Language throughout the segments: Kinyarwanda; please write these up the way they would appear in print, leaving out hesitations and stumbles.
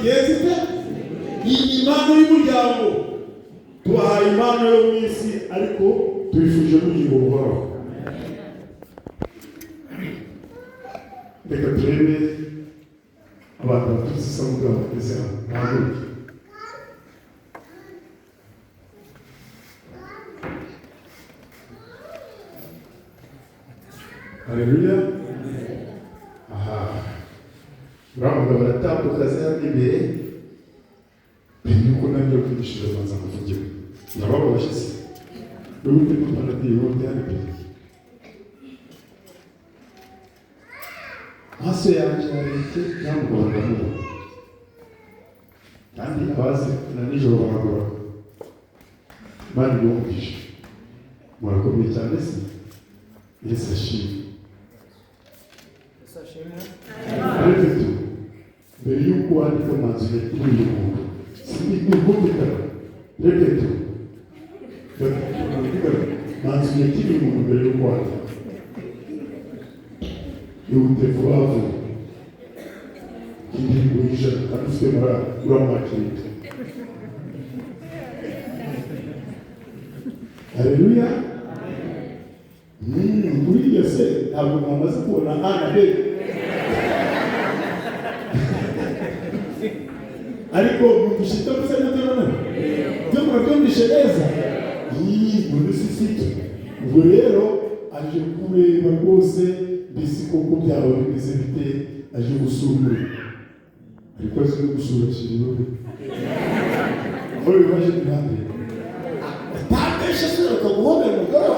zigenze ite. Iyi impano y'umuryango tubahaye impano yo mu isi, ariko tubifuje n'ubugingo buhoraho. Reka turebe abantu baturutse isambu bwabo bageze hano. Ntahaguruke. Haleluya. Aha. Uramuga baratambuka zihano imbere. Nuko nabyo kwigishije manza kuvugira. Nababo bashize. N'ubundi n'umuntu y'ubundi hano imbere. Maso yanjye areke cyangwa bagamuha. Kandi abazi na nijoro bahagura. Mani yumvishe. Murakomeye cyane se. Yesu ashimwe. Ariko tu mbere y'uko wandika amanzu y'uyu muntu sinigumvikana. Reka tu manzu y'uyu muntu mbere y'uko wandika yihute vuba vuba. Indirimbo y'ijana kandi ufite uramakirika. Haleluya. Buriya se ntabwo mwamaze kubona Ana be. Ariko mudushita gusa n'atorana byo murabyumvishe neza. Muri sisiki ubwo rero aje kureba rwose mbese koko byaba bimeze bite. Aje gusura ariko azi no gusura kiriro aho bibaje n'ahandi atandesha se akaguhomera umugabo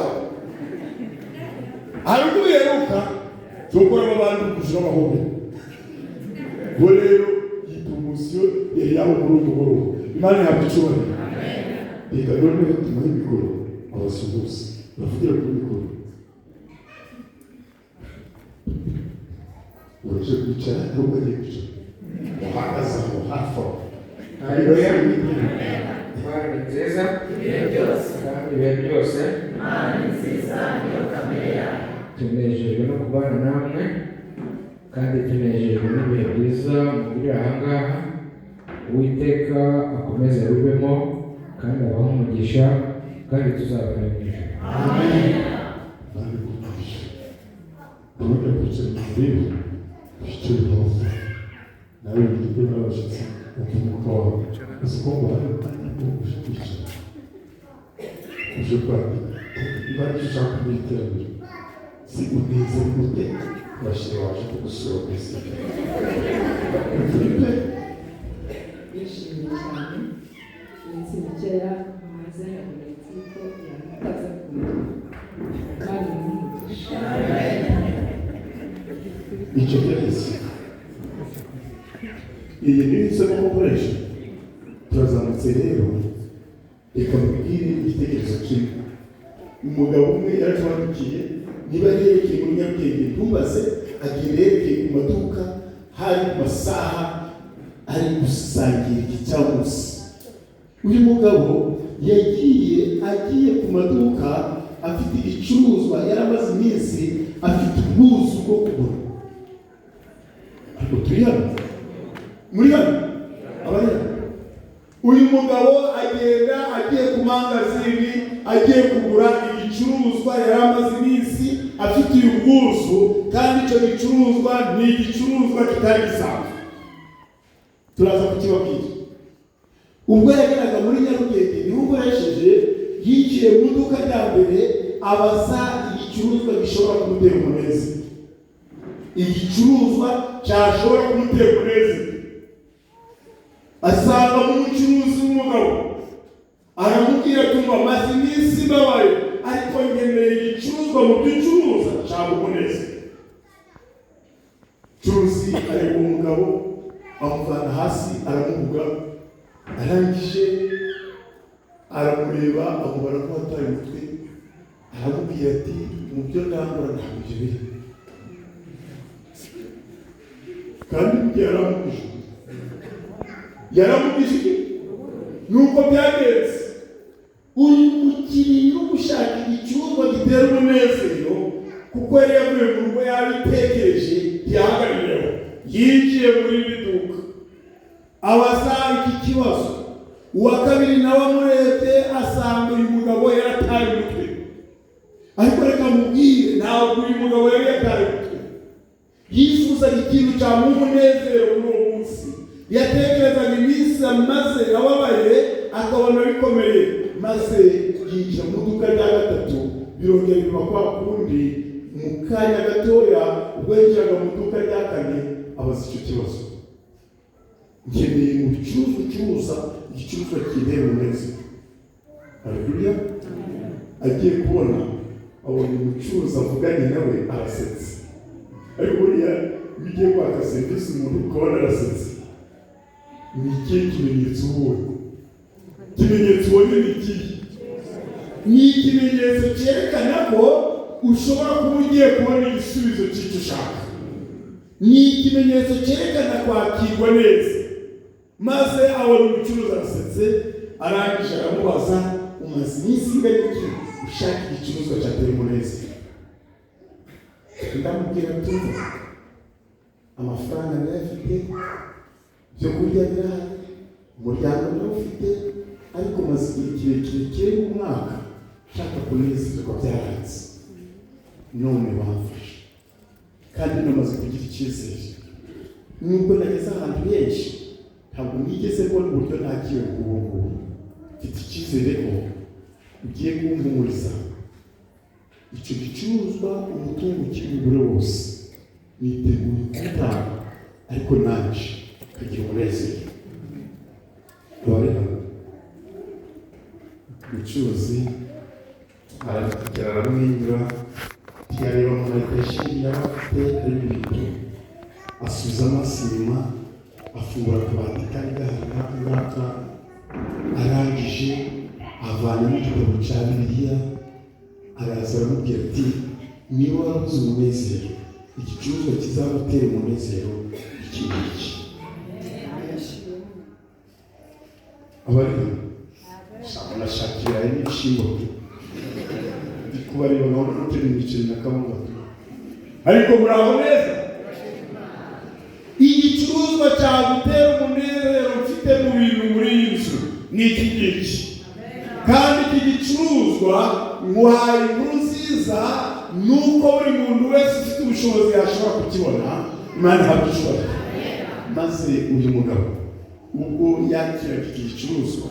ariko yeruka zokora abantu kushira amahombe. Bo rero iyi promotion yari yabo muri umugoro Imana yabicuye. Reka rero tumuhe mikoro abasuhuza bavugira kuri mikoro. Uraje kwicara nubwo agiye kwicara uhagaze aho hafi aho. Haleluya. Bwana ni nziza kandi ibihe byose. Imana ni nziza niyo kamere yayo. Tunejejwe no kubana namwe kandi tunejejwe n'ibihe byiza mugirira aha ngaha. Uwiteka akomeze arubemo kandi abahe umugisha kandi tuzabana mu ijuru. Amen. Bari kugisha. Urujya kwicara muri icyo hose. Nawe ufite n'abashyitsi umuko wawe. Uko bahari kwicara. Uje kwandika. Ibari ushaka kwiterambere. Si uneze gute bashira waje kugusura kwisi. Filipe yishimye cyane ndetse n'ikera amaze amatiko yataza kumenya kandi n'umugisha. icyo cyahise. Iyi ni isomo mukoresha. Turazamutse rero reka mbwire igitekerezo kimwe. Umugabo umwe yaratwandikiye niba yerekeye muri Nyarugenge ntumbaze agenda yerekeye ku maduka hari ku masaha ari gusangira igicamunsi. Uyu mugabo agiye ku maduka afite ibicuruzwa yaramaze iminsi afite ubwuzu bwo kugura. Ariko turi hano muri hano abari uyu mugabo agenda agiye ku mangazini agiye kugura igicuruzwa yaramaze iminsi afite ubwuzu, kandi icyo gicuruzwa ni igicuruzwa kitari gisanzwe. Turaza kukibabwira. Ubwo yageraga muri Nyarugenge niho ukoresheje yinjiye mu iduka rya mbere abaza igicuruzwa gishobora kumutera umunezero. Igicuruzwa cyashobora kumutera umunezero. Asanga mu mucuruzi w'umugabo aramubwira ati amaze iminsi mbabaye ariko nkeneye igicuruzwa mu by'ucuruza cyangwa umunezero. Curuzi areba umugabo amuvana hasi aramuvuga, arangije aramureba amubara ko ataye umutwe, aramubwira ati mu byo ndangura ntabwo ibyo biri. Kandi yaramubwije nuko byagenze. Uyu mukiriya uri gushaka igicuruzwa gitera umunezero kuko yari yavuye mu rugo yabitekereje yahagarariyeho, yinjiye muri iri duka abaza iki kibazo. Uwa kabiri nawe amurebye asanga uyu mugabo yarataye umutwe. Ariko reka mubwire, ntabwo uyu mugabo yari yataye umutwe. Yifuzaga ikintu cyamuha umunezero muri uwo munsi. Yatekerezaga iminsi amaze ababaye akabona bikomeye, maze yinjira mu duka rya gatatu. Birongera biba kwa kundi mu kanya gatoya ubwo yinjiraga mu duka rya kane abaza icyo kibazo. Nkeneye mu bicuruzwa ucuruza igicuruzwa kineye umunezero. Haleluya. Agiye kubona abonye umucuruzi avuganye nawe arasetse. Ariko buriya bigiye kwaka serivisi umuntu ukabona arasetse, ni ikihe kimenyetso ubonye? Ikimenyetso ubonye ni ikihe? Ni ikimenyetso cyerekana ko ushobora kuba ugiye kubona igisubizo cy'icyo ushaka. Ni ikimenyetso cyerekana kwakirwa neza. Maze abona umucuruzi arasetse, arangije aramubaza, umaze iminsi ingana iki ushaka igicuruzwa cyatera umunezero? Ndamubwira ati amafaranga ndayafite, byo kurya birahari, umuryango ndawufite, ariko maze igihe kirekire umwaka nshaka kunezerwa byaranze. None bamfashe kandi namaze kugira icyizere. Nubwo nageze ahantu henshi ntabwo nigeze mbona uburyo ntakiwe ngubu. Mfite icyizere ko ugiye kumpumuriza icyo gicuruzwa umutungo ukiri wose. Niteguye gutanga, ariko naje kagira umunezero. Umucuruzi arakugera aramwenyura, yareba mu mateshini y'abafite ari ibintu, asubiza amaso inyuma, afungura akabati kari gahari ngaka, arangije avanamo igitabo cya Bibiliya, araza aramubwira ati niba warabuze umunezero, igicuruzwa kizagutera umunezero iki ngiki. Abarimo nashakira n'ibishimbo ndi kubareba nkabona gutera imiceri na kawunga, ariko muraho neza. Igicuruzwa cyagutera umunezero mfite mu bintu muri iyi nzu ni iki ngiki. Kandi iki gicuruzwa nguhaye inkuru nziza, nuko buri muntu wese ufite ubushobozi yashobora kukibona. Imana ihabishobora. Maze uyu mugabo ubwo yakiraga iki gicuruzwa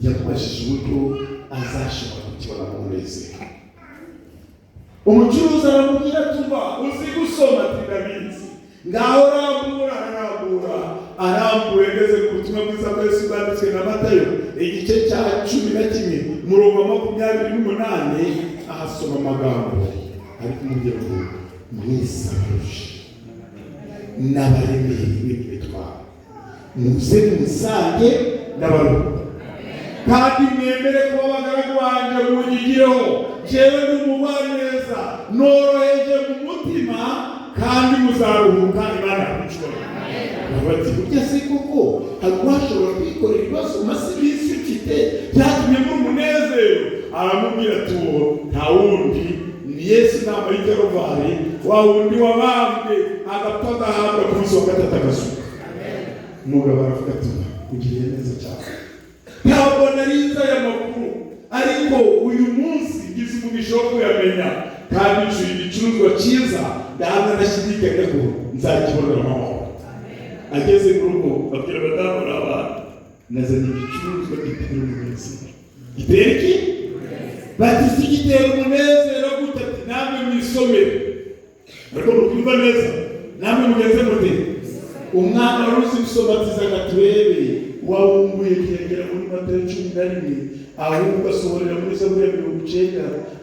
yamubajije uburyo azashobora kukibona mu munezero. Umucuruzi aramubwira ati uzi gusoma? Ati ndabizi. Ngaho arambuye ngeze ku butumwa bwiza bwa Yesu bwanditswe na Matayo igice cya 11 umurongo wa 28 ahasoma amagambo ari kumubwira ngo mwese abarushe n'abaremerewe n'imitwaro muze musange n'abaruha, kandi mwemere kuba abagaragu banjye munyigireho, jewe ndi umugwaneza noroheje mu mutima, kandi muzaruhuka. Imana yabicuye. Bati burya se koko hagwashobora kwikorera ibibazo maze iminsi ufite byatumye muri umunezero? Aramubwira ati uwo nta wundi ni Yesu inama y'Ikaruvari, wa wundi wabambwe agapfa agahabwa ku munsi wa gatatu agasuka. Umugabo aravuga ati ugiriye neza cyane, ntabwo narinze aya makuru, ariko uyu munsi ngize umugisha wo kuyamenya, kandi nshuye igicuruzwa cyiza ndahamya ndashidikanya ko nzakibonera amahoro. Ageze mu rugo abwira abadamu n'abana, nazanye igicuruzwa gitera umunezero. Gitera iki? Bati si gitera umunezero gute? Ati namwe mwisomere. Ariko mukumva neza, namwe mugeze mute? Umwana wari uzi gusoma atizaga turebe, wawunguye kiyagera muri Matayo 11, ahubwo asohorera muri Zaburi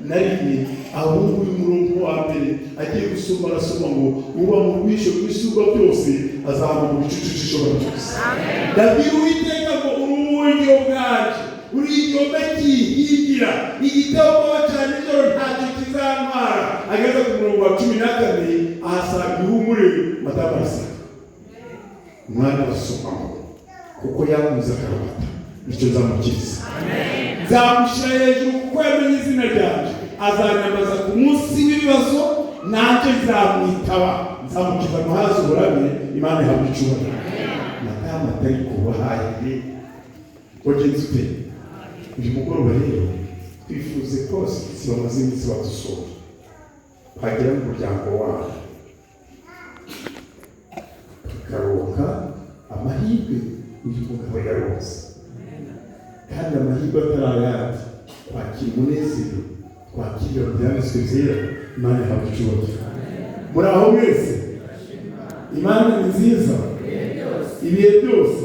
91, ahubwo uyu murongo wa mbere agiye gusoma arasoma ngo uba mu rwisho rw'isuba byose azaba mu bicucu byose. Ndabwira Uwiteka ngo uruburyo bwacu uri igihome kihigira igitabo cyane ijoro ntacyo kizantwara. Ageze ku murongo wa 14 ahasanga ihumure matabasa. Umwana arasoma kuko yamuze akarabata, nicyo nzamukiza. Nzamushyira hejuru kuko yamenye izina ryanjye, azanyamaza ku munsi w'ibibazo, nanjye nzamwitaba, nzamukiza amahazi uburame. Imana ihabwa icyubahiro. atari kubahaye wagenze ute. Uyu mugoroba rero twifuze ko abashyitsi bamaze iminsi badusura bagera mu muryango wabo tukaronka amahirwe uyu mugabo yaronse, kandi amahirwe atarayandi twakira umunezero, twakira ibyanditswe byera. Imana ihabwa icyubahiro. Muri aho mwese, Imana ni nziza ibihe byose.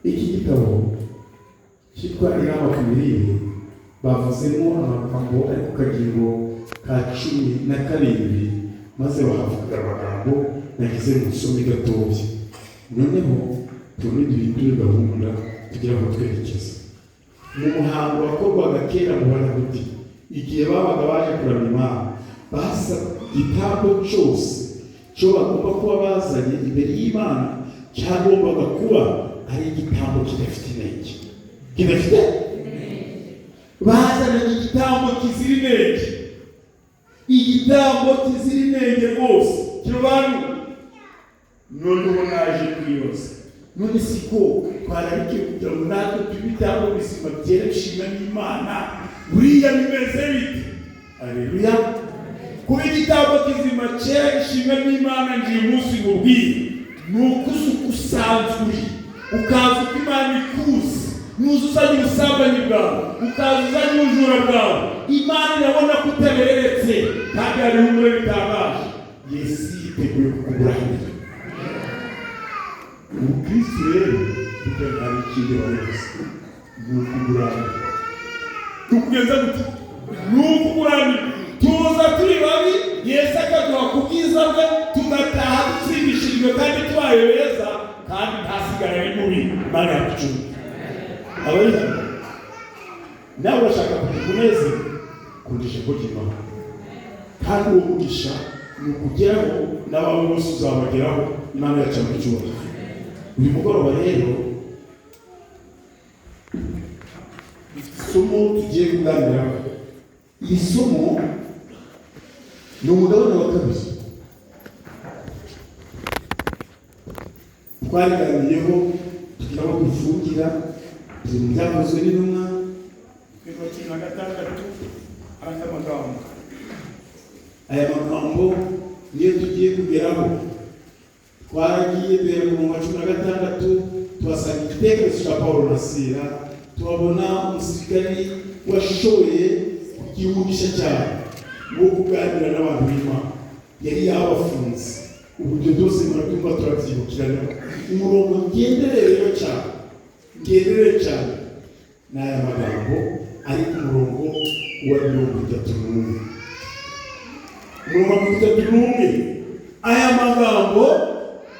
Iki gitabo cyitwa Inama ku Mirire bavuzemo amagambo ari ku kagingo ka 17 maze bahavuga amagambo nagize mu nsome gatoya. Noneho tubone duhindure gahunda kugira ngo twerekeze mu muhango wakorwaga kera mu Bayahudi. Igihe babaga baje kuramya Imana, basa igitambo cyose cyo bagomba kuba bazanye imbere y'Imana cyagombaga kuba ari igitambo kidafite inenge. Kidafite bazanaga igitambo kizira inenge, igitambo kizira inenge rwose kirobanu. Noneho naje kwibaza, none siko twarabike kugira ngo natwe tubitambo bizima byera bishimwa n'Imana, buriya bimeze bite? Aleluya. Kuba igitambo kizima cyera gishimwa n'Imana ngiye umunsi mubwire ni ukuzuka usanzwe ukaza uko Imana ikuzi, nuzuzanye ubusambanyi bwawe, ukaza uzanye ubujura bwawe, Imana irabona ko utaberetse kandi hari umure bitangaje. Yesu yiteguye kukuguranira. Ubukristo rero hari ikindi bayobozi ni ukuguranira. Tukugenza gute? Ni ukuguranira. Tuza turi babi, Yesu akaduha ku bwiza bwe, tugataha dutsindishijwe kandi tubaye beza, kandi ntasigara ari mubi. Imana yacu abayizi nawe urashaka kugira umunezero, kundisha ko kimana, kandi uwo mugisha ni ukugeraho n'abawe bose uzabageraho. Imana yacu mu cyubahiro. Uyu mugoroba rero isomo tugiye kuganiraho. Iri somo ni umugabane wa kabiri twariganiyeho tugira aho dufungira ibintu byakozwe n'intumwa. Kwego 16 aranga amagambo. Aya magambo niyo tugiye kugeraho. Twaragiye duhera mu 16 tuhasanga igitekerezo cya Pawulo na Sila, tuhabona umusirikari washoboye kugihugisha cyane wo kuganira n'abantu b'Imana, yari yabafunze. Uburyo byose murabyumva turabyibukirana. Umurongo ngenderere cyane n'aya magambo ari ku murongo wa 31. Umurongo wa 31, aya magambo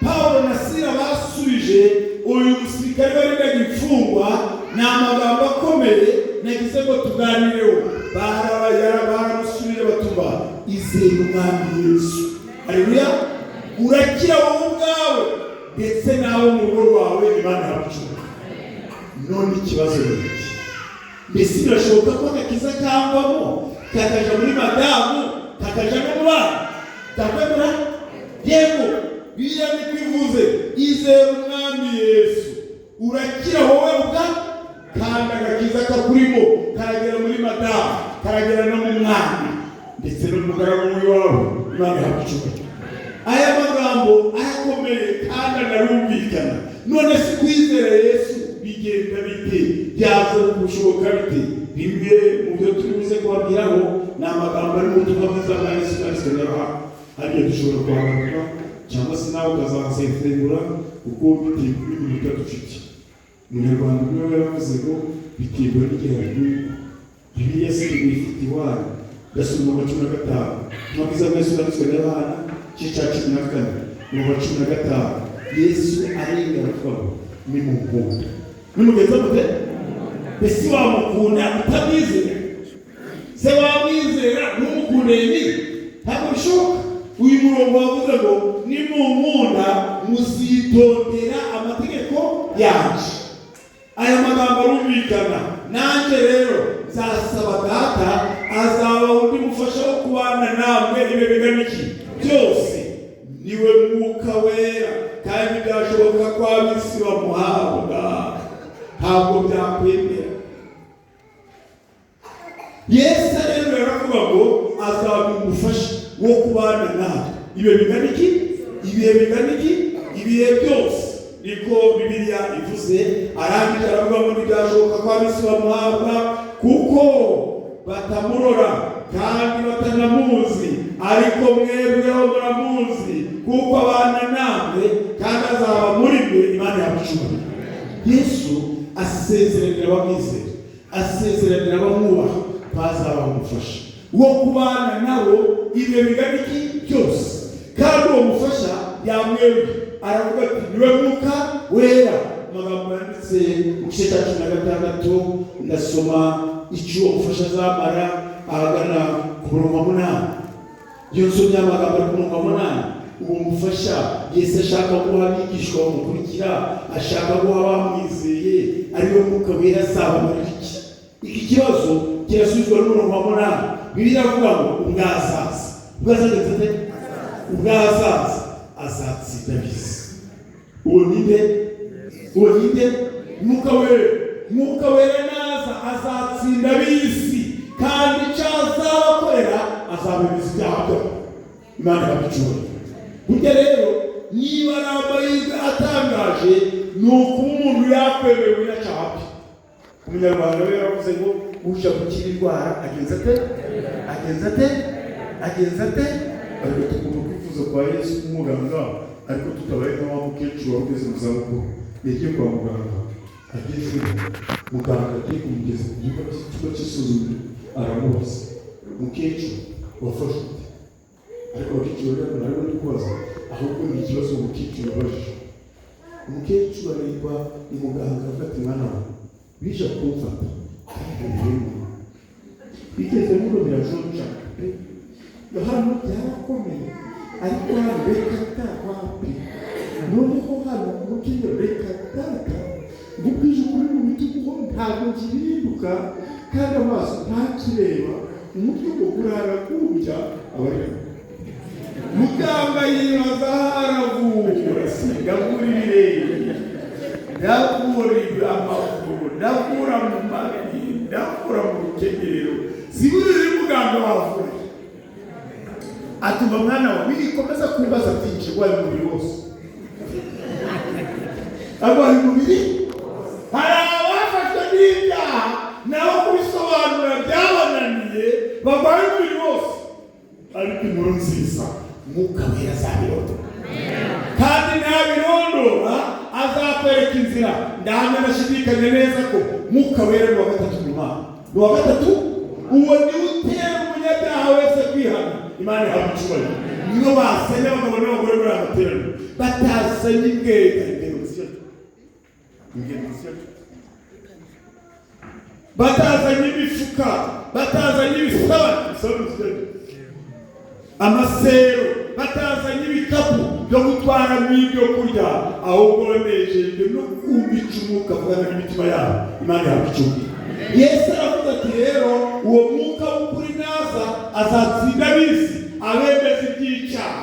Pawulo na Sila basubije uyu musirikare wari n'igifungwa. Ni amagambo akomeye nagize ngo tuganireho. Baramusubije batumva, izere Umwami Yesu. Aleluya. Urakira wowe ubwawe ndetse nawe mu rugo rwawe. Imana yacu. None ikibazo ni iki? Mbese birashoboka ko agakiza kavamo kakaja muri madamu, kakaja no mu bana? Takwemera? Yego. Bibiliya nikwivuze, izere Umwami Yesu, urakira wowe ubwawe, kandi agakiza kakurimo karagera muri madamu, karagera no mu mwana ndetse no mu mugaragu wawe. Imana yacu. Aya magambo arakomeye kandi anarumvikana. None si kwizera Yesu bigenda bite? Byaza gushoboka bite? Bimwe mu byo turibuze kubabwiraho ni amagambo ari mu butumwa bwiza bwa Yesu Kristo. Hariya dushobora kuhagaruka cyangwa se nawe ukazasengura kuko bitewe n'ibintu dufite. Umunyarwanda umwe yaravuze ngo biterwa n'igihe ariko Bibiliya se ifite iwanyu. Gasoma 15 mabwiza bwa Yesu Kristo n'abana cya 14 mu 15 Yesu arenga avuga ni mukunda. Nimugeza mute? Besi wamukunda utabizera. Se wamwizera n'umukundeni ntabwo bishoboka. Uyu murongo wavuze ngo nimumunda muzitondera amategeko yanjye. Aya magambo arumvikana. Nanjye rero nzasaba Data azaba undi mufasha wo kubana namwe ibihe bigamiki byose, niwe mwuka wera kandi byashoboka ko ab'isi bamuhabwa ntabwo byakwemera. Yesu rero yaravuga ngo azaba umufasha wo kubana nawe ibihe bingana iki? Ibihe byose, niko Bibiliya ivuze. Arangije aravuga ngo ntibyashoboka ko ab'isi bamuhabwa kuko batamurora kandi batanamuzi, ariko mwebweho muramuzi kuko abana namwe kandi azaba muri mwe. Imana yamucunga. Yesu asezeranira abamwizera, asezeranira abamwubaha bazaba umufasha wo kubana nabo ibihe bingana iki byose. Kandi uwo mufasha yamwewe aravuga ati niwe mwuka wera. Amagambo yanditse mu gice cya 16 ndasoma icyo uwo mufasha azamara ahagana ku murongo wa 8. Iyo nsomye amagambo ari ku murongo wa 8, uwo mufasha Yesu ashaka guha abigishwa bamukurikira, ashaka guha abamwizeye ariwe mwuka wera azabamarira iki? Iki kibazo kirasubizwa n'umurongo wa 8. Bibiliya iravuga ngo ubwazaza azatsinda bisi. Uwo ninde? Mwuka wera naza azatsinda bisi, kandi icyo azabakorera azabemeza ibyaha byabo. Imana yabicuye. Burya rero niba ari amahirwe atangaje ni ukuba umuntu yakwemewe n'icyaha bye. Umunyarwanda we yaravuze ngo uje gukira indwara agenza ate? Ariko tugomba kwifuza kwa Yesu nk'umuganga, ariko tutabaye nka wa mukecuru wageze mu zabukuru yagiye kwa muganga. Ageze muganga agiye kumugeza ku kigo cy'isuzumiro, aramubaza mukecuru wafashe ute? Ariko abakecuru rero ntabwo ari kubaza, ahubwo ni ikibazo umukecuru yabajije. Umukecuru areba umuganga afata umwana we, bije kumfata bigeze muri birajonja hano byarakomeye, ariko hano reka tawapi noneho hano umukinyo reka tata ngubwije ukuri mu bitugu ntabwo kibihinduka, kandi amaso ntakireba, umutwe ngo urara kurya abareba. Muganga yibaza haravura, sigagura ibirenge, ndakura amaguru, ndakura mu mavi, ndakura mu rukenyerero, siburi muganga wavura. Atumva mwana wa wikomeza kumbaza byinshi rwaye umubiri wose. Arwaye umubiri? Hari abafashwe n'ibyaha naho kubisobanura byabananiye barwaye umubiri wose. Ariko inkuru nziza, mwuka wera azabirondora, kandi nabirondora azakwereka inzira. Ndahamya ndashidikanya neza ko mwuka wera ni uwa gatatu mu Mana. Ni uwa gatatu, uwo ni utera umunyabyaha wese kwihana. Imana yamucubanye. Niyo basenya abagabo n'abagore muri amateraniro batazanye ingendo, batazanye imifuka, batazanye ibisabane, amasero, batazanye ibikapu byo gutwaramo ibyo kurya, ahubwo banejejwe no kumbica umwuka avugana n'imitima yabo. Imana yamucubanye. Yesu aravuga ati rero uwo mwuka w'ukuri naza azatsinda ab'isi, abemeza iby'icyaha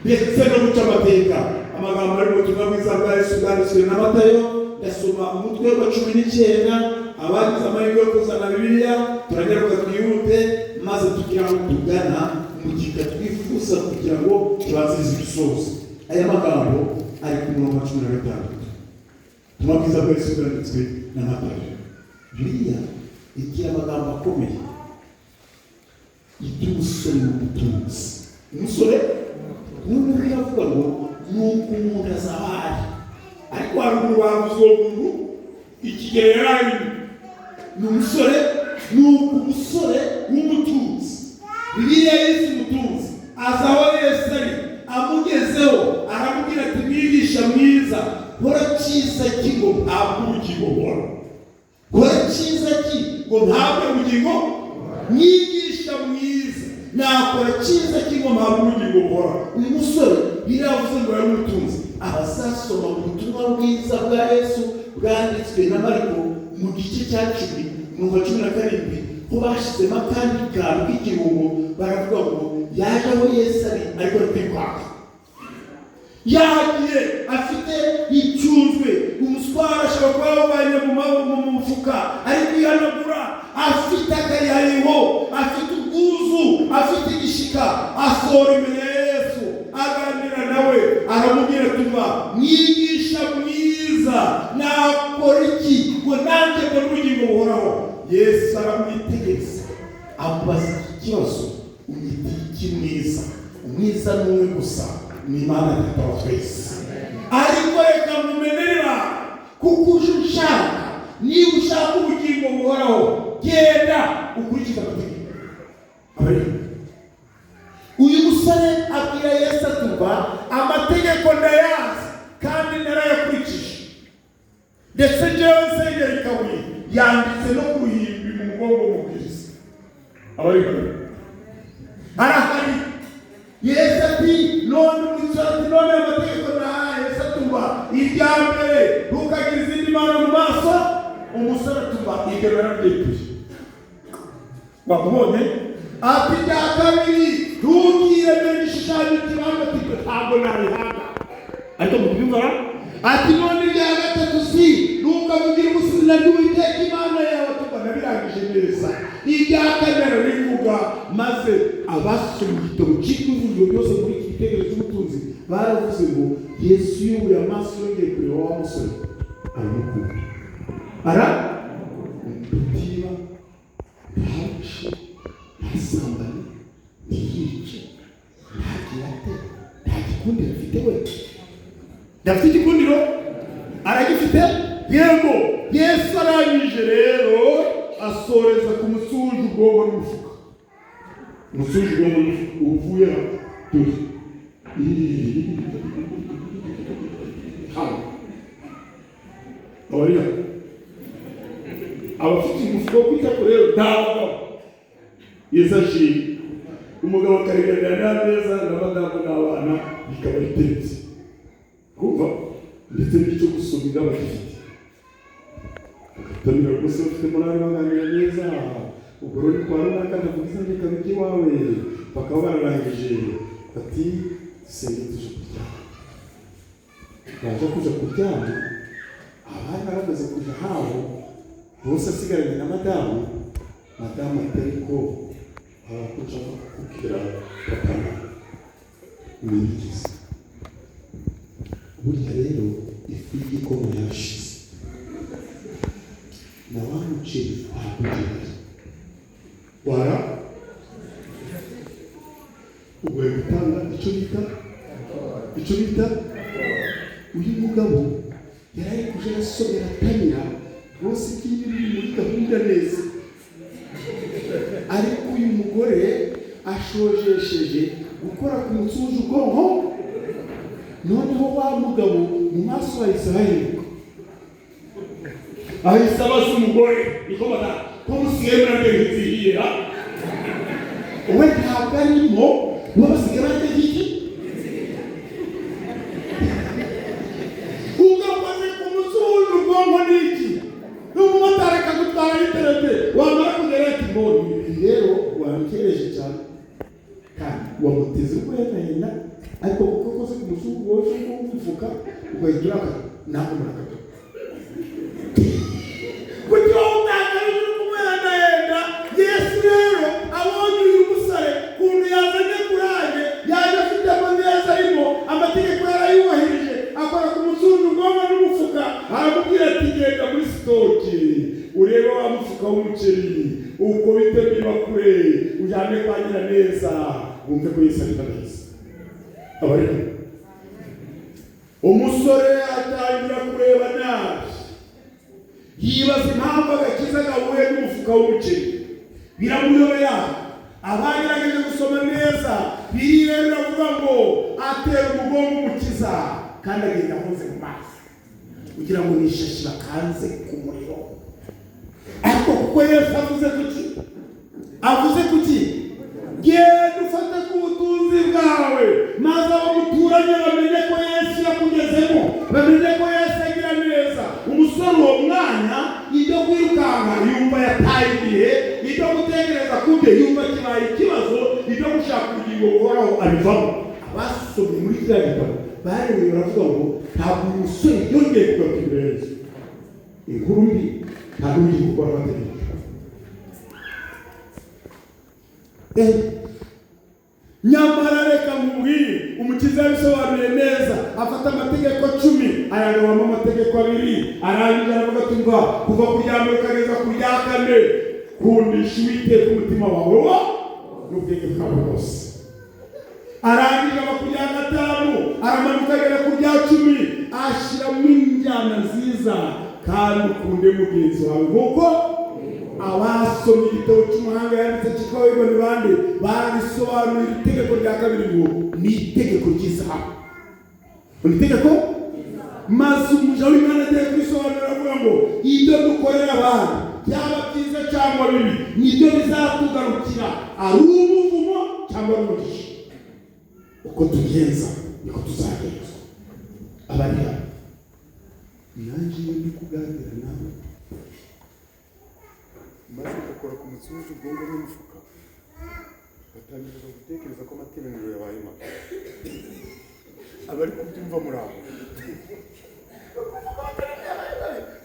ndetse no guca amateka. Amagambo ari mu butumwa bwiza bwa Yesu bwanditswe na Matayo. Ndasoma umutwe wa 19. Abagize amahirwe yo kuzana Bibiliya turagaruka twihute, maze tugira ngo tugana mu gika twifuza kugira ngo tubanzize ibisozo. Aya magambo ari ku murongo wa 16. Ubutumwa bwiza bwa Yesu bwanditswe na Matayo. Bibiliya igira amagambo akomeye iby'umusore n'umutunzi. Umusore n'umuntu biravuga ngo nuko umuntu azabari, ariko hari umuntu wavuze uwo muntu ikigero yarari ni umusore, nuko umusore w'umutunzi. Bibiliya yise umutunzi aza aho Yesu ari, amugezeho aramubwira ati mwigisha mwiza, hora cyiza ki ngo ntabwo ubugingo buhora? Hora cyiza ki ngo ntabwo ubugingo? Mwigisha mwiza nakora cyiza ki ngo ntabwo ubugingo buhora? Uyu musore biravuze ngo yari umutunzi. Abazasoma mu butumwa bwiza bwa Yesu bwanditswe na Mariko mu gice cya 10:17 ko bashyizemo akandi kantu k'igihungo, baravuga ngo yaje aho Yesu ari, ariko ari kwaka. yagiye afite icyunzwe, umuswara ashobora kuba yawuvanye mu mufuka ari kwihanagura, afite akayayiho, afite ubwuzu, afite igishika, asohora imbere ya Yesu, aganira nawe, aramubwira tuba mwigisha mwiza, nakora iki ngo nanjye mbone ubugingo buhoraho? Yesu aramwitegereza, amubaza ikibazo, umwita iki mwiza? Umwiza ni umwe gusa, ni Imana Data wa twese. Ariko reka mumenera, kuko uje ushaka, niba ushaka ubugingo buhoraho, genda ukurikiza amategeko. Uyu musore abwira Yesu atuba, amategeko ndayazi kandi narayakurikije, ndetse njyewe nsengera ikabuye yanditse no ku ruhimbi mu mugongo mubwiriza. Arahari. Yesu ati none umwishyura ati none amategeko ndahaye. Yesu atuba irya mbere, ntukagira izindi mana mu maso. Umusore atuba iryo narabyetuye. Wamubonye? Ati irya kabiri, ntukiremere igishushanyo cy'ibanga tifite, ntabwo nabihanga. Ariko mubyumva? Ati none irya gatatu si ntukavugira umusirina ry'Uwiteka Imana yawe. Atuba nabirangije neza. Irya kane rivuga, maze abasomye igitabo cy'ivugiro byose muri iki gitekerezo cy'ubutunzi baravuze ngo Yesu yubuye amaso yongeye kureba wa musore, aramukunda. Ntutiba, ntace, ntasambane, ntiyice, ntagira ate, nta gikundiro afite we. Ndafite igikundiro? Aragifite? Yego. Yesu arangije rero asoreza ku musunju ubwonko n'umufuka. Umusunju ubwonko n'umufuka uvuye turi. Oya. Abafite umufuka wo kwita kuri rero ntabwo. Yesu ashimwe. Umugabo akareganira neza n'abadamu n'abana bikaba biteretse. Kumva? Ndetse n'icyo gusomera abafite. Tani rwose ufite morali baganira neza, ubwo ni kwa runaka ndavuga ndeka biki wawe, bakaba bararangije bati senge tuje kuryama. Baje kuja kuryama, abana bamaze kuja habo, bose asigaranye na madamu atariko kuja kukira papa n'imigizi. Burya rero ifu y'igikoma yashize na wamuceri akugera wara ugoye gutanga icyo bita uyu mugabo yari kuje asomera Tanya bose kibiri muri gahunda neza, ariko uyu mugore ashojesheje gukora ku musunju ubwonko. Noneho wa mugabo mu maso ya Israeli ahise abaza umugore, niko bada ko musigaye murategereje we ntabwo arimo, uwo basigaye barategereje ugakoze ku musunju ubwonko n'iki n'umumotari akagutwara y'iterete wamara kugera ati mbonye rero warankereje cyane kandi wamuteze ko yanahenda, ariko kuko koze ku musunju wose w'umufuka ugahigira ntabwo murakata kugira ngo utakarije kumwana yenda. Yesu rero abonye uyu musore kuntu yazanye kuraje, yaje afite amaneza arimo amategeko yarayubahirije, akora ku musunju ubwonko n'umufuka, aramubwira ati genda muri sitoke urebe wa mufuka w'umuceri uko bite bakure ujyane kwa Nyiraneza wumve ko Yesu ari neza. Abariko umusore atangira kureba nabi, yibaza impamvu agakiza gahuye n'umufuka w'umuceri, biramuyobera. Abagerageje gusoma neza biriwe biravuga ngo atera umugongo umukiza kandi agenda akoze mu mazi kugira ngo nishashi bakanze ku muriro. Ariko kuko Yesu avuze kuki genda ufate ku butunzi bwawe, maze abo muturanye bamenye ko Yesu yakugezemo, bamenye ko Yesu agira neza. Umusore uwo mwanya ibyo kwirukanka yumva yataye igihe, ibyo gutegereza kubye yumva kibaye ikibazo, ibyo gushaka ubugingo buhoraho abivamo. Abasomye muri kiriya gitabo barebe baravuga ngo ntabwo uyu musore yongeye kugaruka imbere y'Yesu. Inkuru mbi ntabwo yongeye gukora amategeko. Nyamara reka mubwire, Umukiza yabisobanuye neza, afata amategeko 10 ayagabamo amategeko 2, arangiza aravuga ati ngo kuva ku rya mbere ukageza ku rya 4 kundisha Uwiteka umutima wawe n'ubwenge bwawe bwose. Arangije ku rya 5 aramanuka agera ku rya 10 ashyiramo injyana nziza, kandi ukunde mugenzi wawe nk'uko abasomye igitabo cy'umuhanga yanditse cyitwa Iboni bande barisobanura itegeko rya 2 ngo ni itegeko ry'izahabu. Ni itegeko maze umuja w'Imana agiye kwisobanura avuga ngo ibyo dukorera abantu byaba byiza cyangwa bibi nibyo bizatugarukira, ari umuvumo cyangwa umugisha. Uko tugenza niko tuzagenza. Abariya nanjye ndi kuganira nawe maze ugakora ku mutsinzi ubwonko n'umufuka, ugatangira gutekereza ko amateraniro yabaye mabi. Abari kubyumva muri aho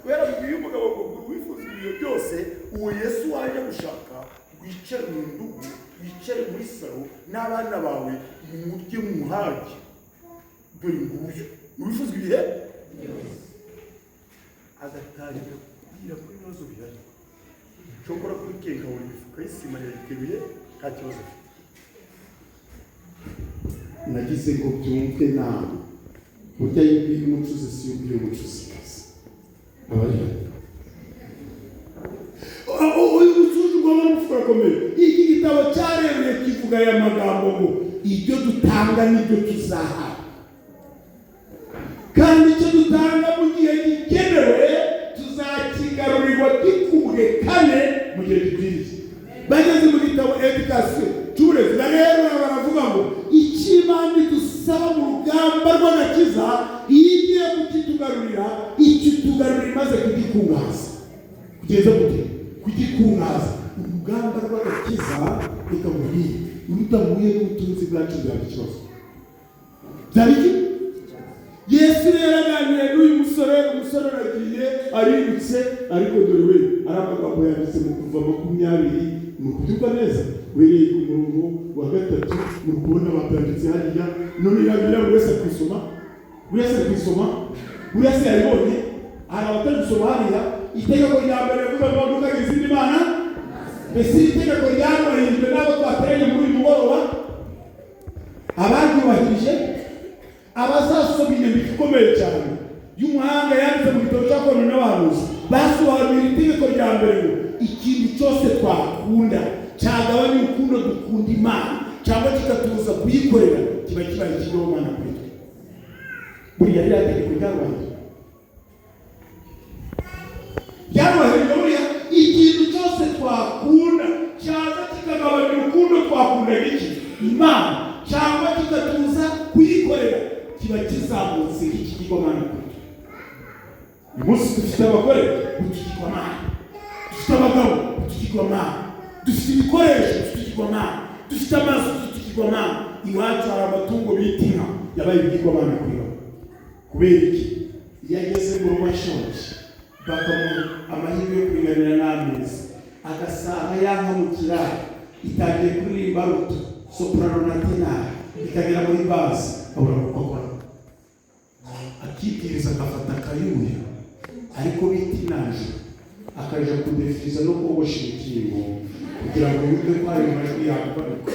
kubera uyu mugabo ngo wifuza ibyo byose, uwo Yesu waje gushaka wicare mu ndugu, wicare muri salo n'abana bawe murye muhage. Dore nguyu wifuza ibihe agatangira kubwira ko ibibazo bihari. Shobora kwikeka buri mifuka y'isima yayiteruye nta kibazo afite. Nagize ngo byumve nawe, burya yibwiye umucuzi si yibwiye umucuzi kazi. Abariya uyu mucuzi ugomba n'umufuka akomeye. Iki gitabo cyareruye kivuga aya magambo ngo ibyo dutanga n'ibyo tuzahabwa, kandi icyo dutanga mu gihe gikenewe tuzakigarurirwa gikubwe 4 mu gihe gikwiriye. Bageze mu gitabo Education cy'uburezi rero baravuga ngo Imana idusaba mu rugamba rw'agakiza iyo igiye kukitugarurira ikitugarurira maze kugikungahaza. Kugeza gute? Kugikungahaza. Urugamba rw'agakiza reka mubwire, urutamuye n'ubutunzi bwacu byaba ikibazo. Byari iki? Yesu rero aganiriye n'uyu musore aragiye arirutse, ariko dore we ari amagambo yanditse mu kuva 20 mu kubyuka neza wereye ku murongo wa 3 mu kubona batanditse hariya. None yabira buri wese kwisoma, buri wese yaribonye, hari abatagusoma hariya. Itegeko rya mbere rivuga ngo ntukagize izindi mana, mbese itegeko ryabahirijwe n'abo twateranye muri uyu mugoroba, abaryubahirije abazasoma inyandiko ikomeye cyane y'umuhanga yanditse mu gitabo cyakozwe n'abahanuzi, basobanura itegeko rya mbere ngo ikintu cyose twakunda cyagabanya urukundo dukunda Imana cyangwa kikatubuza kuyikorera kiba kibaye ikigomana kuri twe. Buriya ririya tegeko ryabahirijwe buriya ikintu cyose twakunda cyaza kikagabanya urukundo twakunda iki Imana cyangwa kikatubuza kuyikorera kiba kizamutse nk'ikigomana kuri twe. Uyu munsi dufite abagore gukigomana, dufite abagabo gukigomana, dufite ibikoresho gukigomana, dufite amazu gukigomana. Iwacu hari amatungo bita inka yabaye ibigomana kuri bo. Kubera iki? Iyo ageze mu rugo ashonje bakamuha amahirwe yo kuringanira n'amezi, agasanga yanka mu kiraro itangiye kuririmba ruto soprano na tenari ikagera muri base, abura gukora akibwiriza agafata akayuya ariko bitinaje akaja kudefiriza no kogosha ikingo kugira ngo yumve ko ari amajwi yakubanuka.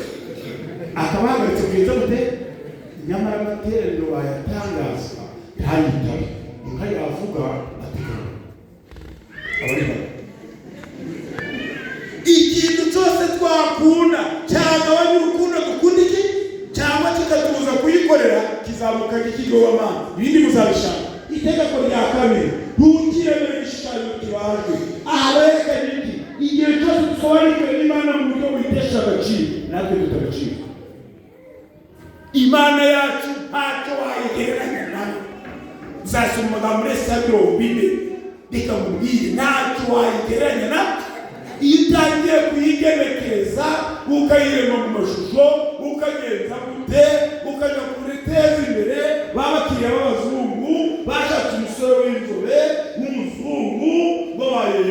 Akabahagaritse kugeza gute? Nyamara amateraniro bayatangaza ntayitabe, inka yavuga ategana. Ikintu cyose twakunda cyagabanya urukundo dukunda iki cyangwa kikatubuza kuyikorera kizamuka nk'ikigomana. Ibindi muzabishaka. Itegeko rya 2 ntukiremere igishushanyo kibajwe. Aha berekanye iki? Igihe cyose dusobanukirwe n'Imana mu buryo buyitesha agaciro, natwe tutagaciro. Imana yacu ntacyo wayigereranya nayo. Uzasoma amagambo muri Esayiro 2 reka mubwire ntacyo wayigereranya nayo. Iyo utangiye kuyigenekereza ukayirema mu mashusho ukagenza gute ukajya kuriteza imbere baba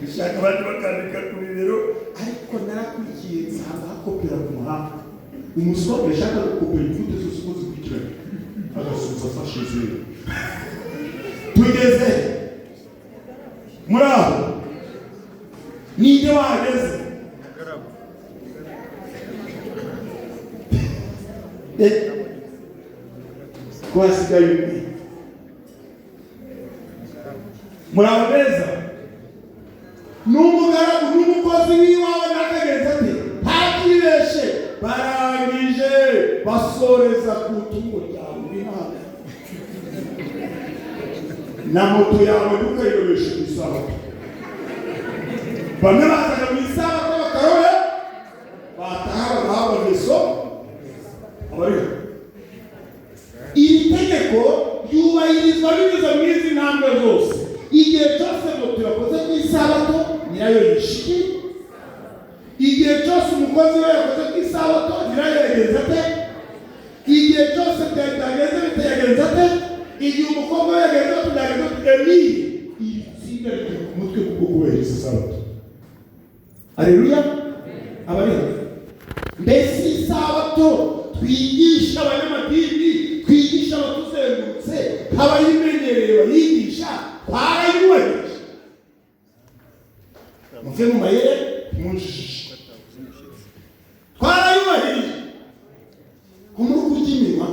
bishaka abandi bakandika ku bibero ariko narakurikiye nsanga hakopera ku muhanda umusore yashaka gukopera imbuto zose uko zikurikiranye agasubiza afashe zeru tugeze muri aho ninde wahageze ko hasigaye umwe muri abo beza n'umugaragu n'umukozi w'iwawe nategereza ati ntakibeshe barangije basoreza ku itungo ryawe w'Imana na moto yawe ntukayirobeshe ku isabato bamwe bazaga mu isabato bakarohe bataha bagahabwa meso abariho iri tegeko ryubahirizwa binyuze mu izi ntambwe zose igihe cyose moto yakoze ku isabato nyirayo yishiki igihe cyose umukozi we yakoze ku isabato nyirayo yagenze ate igihe cyose byagenze bitayagenze ate igihe umukobwa we yagenze bitayagenze ate iri tsinda riri ku mutwe kuko kubahiriza isabato aleluya abariho mbese isabato twigisha abanyamadini twigisha abatuzengurutse abayimenyereye bayigisha twarayubahirije muve mu mayere munjijisha twarayubahirije ku muruku ry'iminwa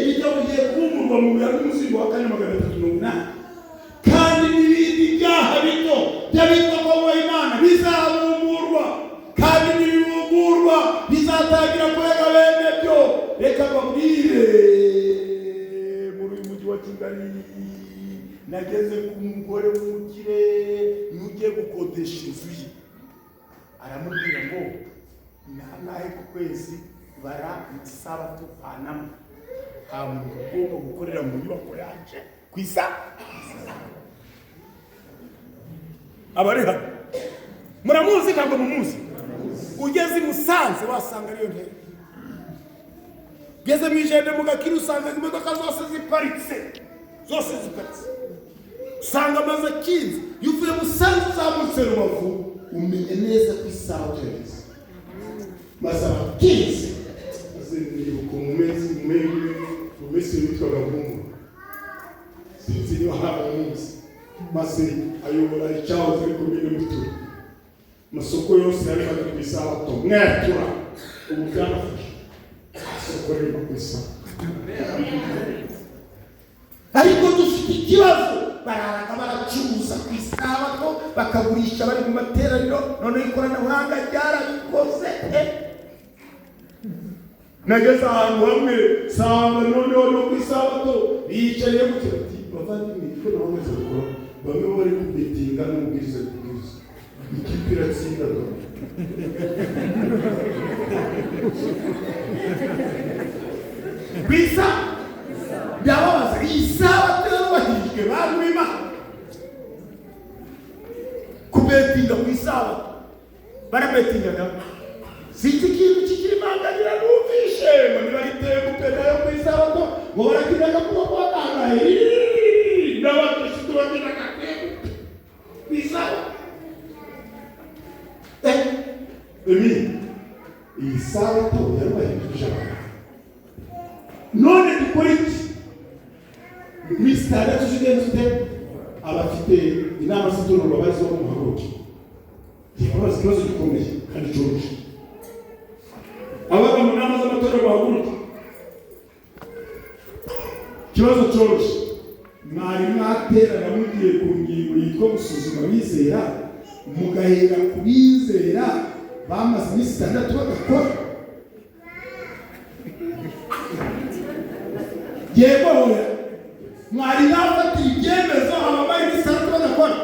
ibyo bigiye kumurwa mu bihano n'umuzingo wa 438 kandi n'ibindi byaha bito by'abitwa ko Imana bizabumburwa kandi n'ibibumburwa bizatangira kurega bene byo reka babwire muri uyu mujyi wa Kigali nageze ku mugore w'umukire n'ugiye gukodesha inzu ye aramubwira ngo nangahe ku kwezi bara isabato panama hamuntu ugomba gukorera mu nyubako yaje ku isabato abari hano muramuzi ntabwo mumuzi ugeze i Musanze wasanga ariyo ntebe ugeze mu Ijende mu Gakiri usanga imodoka zose ziparitse usanga amaze akinze iyo uvuye Musanze uzamutse Rubavu umenye neza ko isabato yageze maze abakinze azenguruka mu mesi witwaga Bungu sinzi niba haba umunsi maze ayobora icyahoze ari komine Mutura amasoko yose yari ari ku isabato mwatura ubu byanafashe isoko riri ku isabato ariko dufite ikibazo bararaga baracuruza ku isabato bakagurisha bari mu materaniro noneho ikoranabuhanga ryarabikoze nageze ahantu hamwe sanga noneho no ku isabato biyicariye mu kirati bavandimwe ko naho mwese gukora bamwe bari kubitinga n'umubwiriza kubwiriza ikipe iratsinda bisa byababaza iyi sabato yarubahijwe bantu b'Imana kubetinga ku isabato barabetingaga sinzi ikintu kikirimanganira numvishe ngo nibariteye gupeta yo ku isabato ngo barakinaga kuba kwatangaye n'abatoshitu bakinaga ku isabato iyi sabato yarubahirije abantu none dukora iki mu isitade tuzigenze abafite inama z'itorero babarizwa mu muhaguruke ikibazo gikomeye kandi cyoroshye ababa mu nama z'amatorero bahaguruke ikibazo cyoroshye mwari mwaterana mugiye ku ngingo yitwa gusuzuma abizera mugahera ku bizera bamaze iminsi 6 bagakora yego hoya mwari nafatira ibyemezo ababaye iminsi 6 bagakora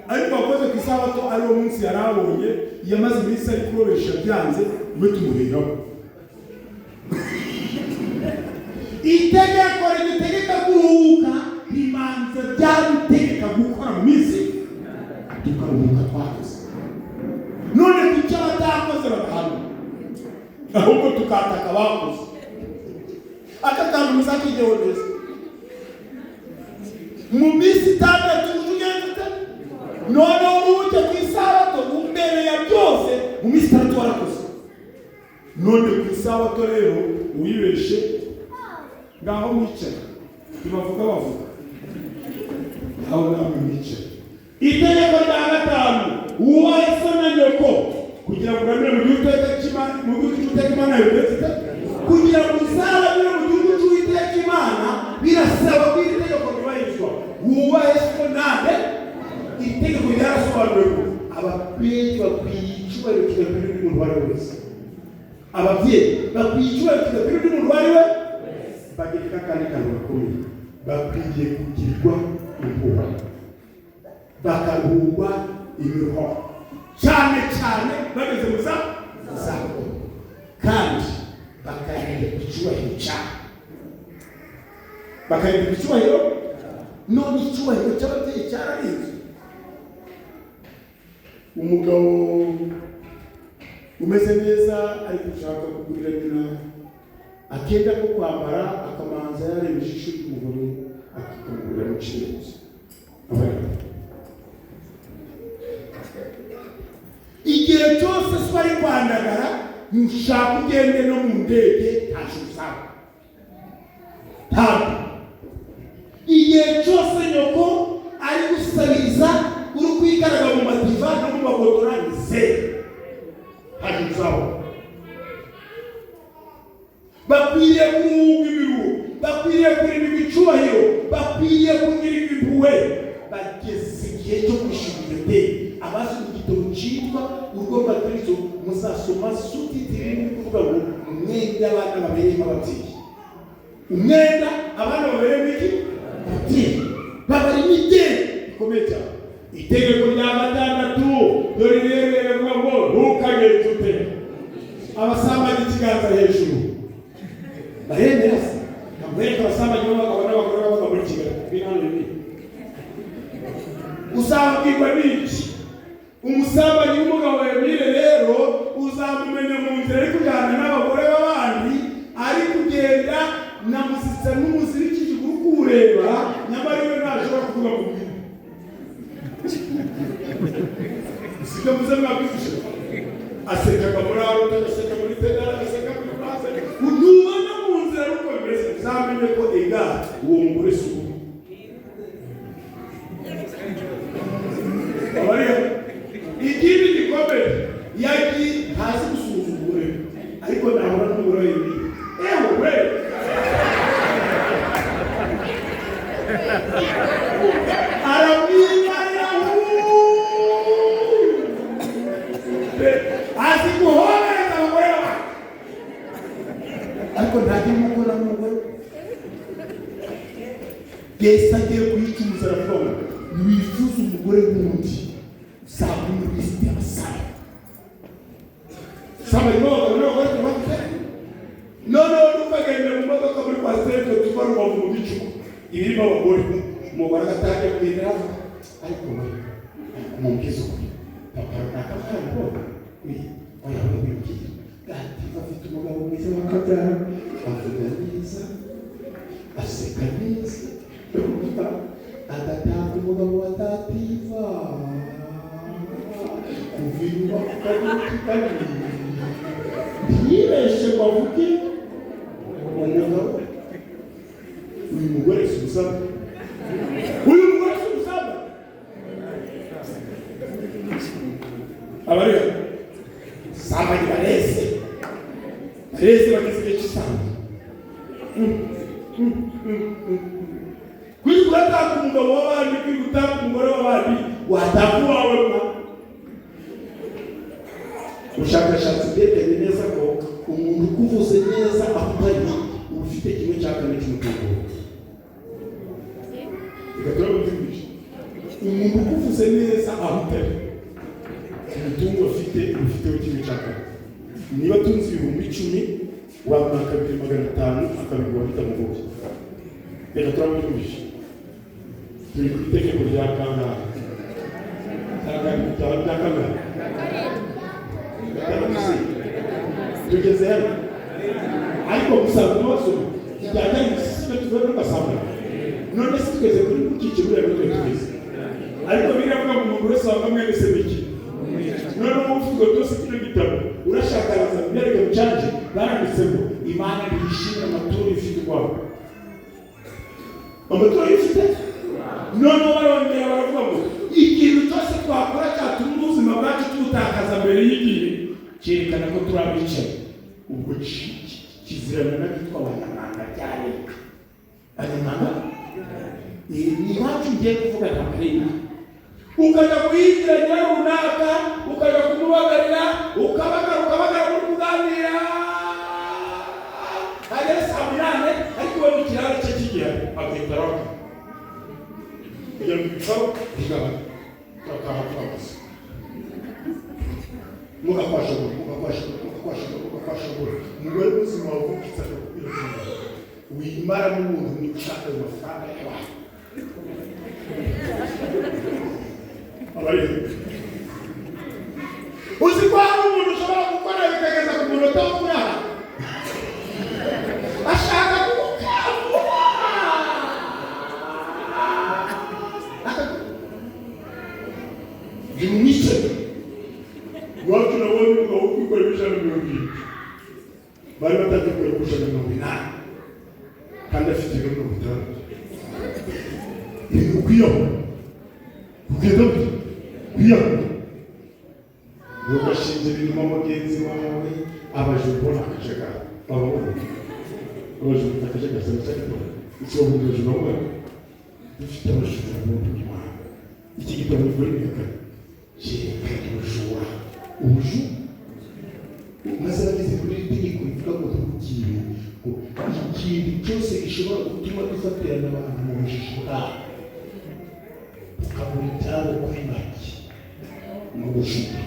ariko wakoze ku isabato ariwo munsi yarabonye yamaze iminsi ari kuroresha byanze mwe tumuheraho itegeko ritegeka kuruhuka rimanza byadutegeka gukora mu minsi tukaruhuka twakoze none kuki abatakoze bagahanwa ahubwo tukataka abakoze aka kantu muzakigeho neza mu minsi 6 tugenze none uruhuke ku isabato umbere ya byose mu minsi 3 warakoze. None ku isabato rero uyibeshe ngaho mwicara tubavuga bavuga aho nawe mwicara. Itegeko rya 5 uwaye so na nyoko kugira ngo uramire mu gihugu cy'Imana, mu gihugu cy'Imana y'Uwiteka, kugira ngo uzarabire mu gihugu cy'Imana birasaba ko iri tegeko ryubahirizwa. Wubahe so nande itegeko ryarasobanuwe ko ababyeyi bakwiye icyubahiro kigakwira undi muntu uwo ari we wese. Ababyeyi bakwiye icyubahiro kigakwira undi muntu uwo ari we bagereka kandi kantu gakomeye, bakwiye kugirirwa impuhwe bakaruhurwa imiruho cyane cyane bageze mu zabukuru, kandi bakarinda icyubahiro cyane, bakarinda icyubahiro. None icyubahiro cy'ababyeyi cyararinzwe. Umugabo umeze neza ari gushaka kugurira nyina akenda ko kwambara, akamanza yareba ijisho ry'umugore akikamugurira mu kirenze. Igihe cyose twari kwandagara ntushaka ugende no mu ndege ntacyo usaba. Ntabwo igihe cyose nyoko ari gusabiriza uri kwikaraga mu madiva no mu magodora ni zero ntacyo usaba. Bakwiriye kuruhuka imiruho, bakwiriye kurinda icyubahiro, bakwiriye kugira impuhwe. Bageze igihe cyo kwishimira ideni. Abazi mu gitabo cyitwa urugo rwa Kristo muzasoma sutitiri ni kuvuga ngo umwenda abana babereyemo ababyeyi, umwenda abana babereyemo iki ababyeyi, babarimo ideni rikomeye cyane. Itegeko rya 6 dore rero rivuga ngo ntukagenze ute abasambanyi ikiganza hejuru. Baremera se kamwereka abasambanyi b'abagabo n'abagore b'abagabo muri Kigali binano bibi. Uzabwirwa n'iki? Umusambanyi w'umugabo Emile rero uzamumenya mu nzira ari kujyana n'abagore b'abandi, ari kugenda na musitsa n'umuzirikije kureba, nyamara we ntashobora kuvuga mu bindi. Sika muze mwabishe aseka kamuraro, aseka muri pedala, aseka muri plaza. Unubona mu nzira uko bimeze, uzamenye ko ega uwo mugore suku. Ikindi gikomeye yagiye hasi gusuhuza umugore, ariko nahora n'umugore we we aramwimanya hasi guhoreza abagore bawe, ariko ntagiye umugore n'umugore. Yesu agiye kuyicuruza aravuga ntiwifuza umugore w'undi sabu muri lisiti y'abasare. Saba n'abagabo n'abagore tubafite noneho ntukagende mu modoka muri pasiteri tuva Rubavu mu gicuku ibirimo abagore, umugore agatangira kugendera ariko we umubwiza ukuri papa ntakabwira oya wibwira gati bafite umugabo mwiza w'akabyara, avuga neza, aseka neza, agatanga umugabo wa dativa kuvinwa kukagukikani ntiyibeshe ngo avuge umugabo. Uyu mugore si usaba, uyu mugore si usaba. Abariya saba ni bareze bageze igihe cy'isamba. Kuri gutanga umugabo w'abandi, kuri gutanga umugore w'abandi, watanga uwawe mwa. Ubushakashatsi bwerekanye neza ko umuntu ukuvuze neza ahutanye ufite kimwe cya kane cy'umutungo. Bigatuma bivugisha umuntu ukuvuze neza ahutanye umutungo ufite kimwe cya kane. Niba tunzi 10,000 wamwaka 2,500 akabigwa bitamugoye. Bigatuma bivugisha turi ku itegeko rya kangahe tugeze hano, ariko gusanga n'abasoma ijyanye n'isibe tuve n'ugasanga none si tugeze kuri kukikira ureba twe tugeze ariko biravuga ngo umuntu wese wanga mwene se biki noneho uvuga byose kino gitabo urashakaraza byareke mucanje baranditsemo Imana ntishimira amaturo ifite kwabo amaturo ifite noneho barongera baravuga ngo ikintu cyose twakora cyatuma ubuzima bwacu tutakaza mbere y'igihe cyerekana ko turabicaye ubwo kizirana n'abitwa abanyamahanga bya leta abanyamahanga ni impamvu ngiye kuvuga ntabwo ari inama ukajya kuyitiranya runaka ukajya kumubagarira ukabagara muri kuganira agera saa munani ariko uba mu kiraro cye cy'igihe agahita aroka kugira ngo ibitaro bigabane bakahapfamasa mugafashagura umugore w'ubuzima wavukitse akakubwira ko wimara n'umuntu niba ushaka ayo mafaranga y'abantu uzi ko hari umuntu ushobora gukora bikageza ku munota wo kurara ashaka kugukavuha nimwice iwacu nabonye umugabo wo kwikorera ijana na 20 bari batangiye kureba ijana na 80 kandi afite ibiro 50 ibintu kwiyaho kugenda kwiyaho ugashinja ibintu mugenzi wawe abajura ubona akajagari bababona abajura akajagari cyangwa icyo bujura we dufite abajura mu Rwanda iki gitabo kuri meka cyerekana ubujura maze bageze kuri itegeko rivuga ngo tugiye ikintu cyose gishobora gutuma dufatirana abantu mu bujiji bwabo ukabura ibyabo kuri make mu bujura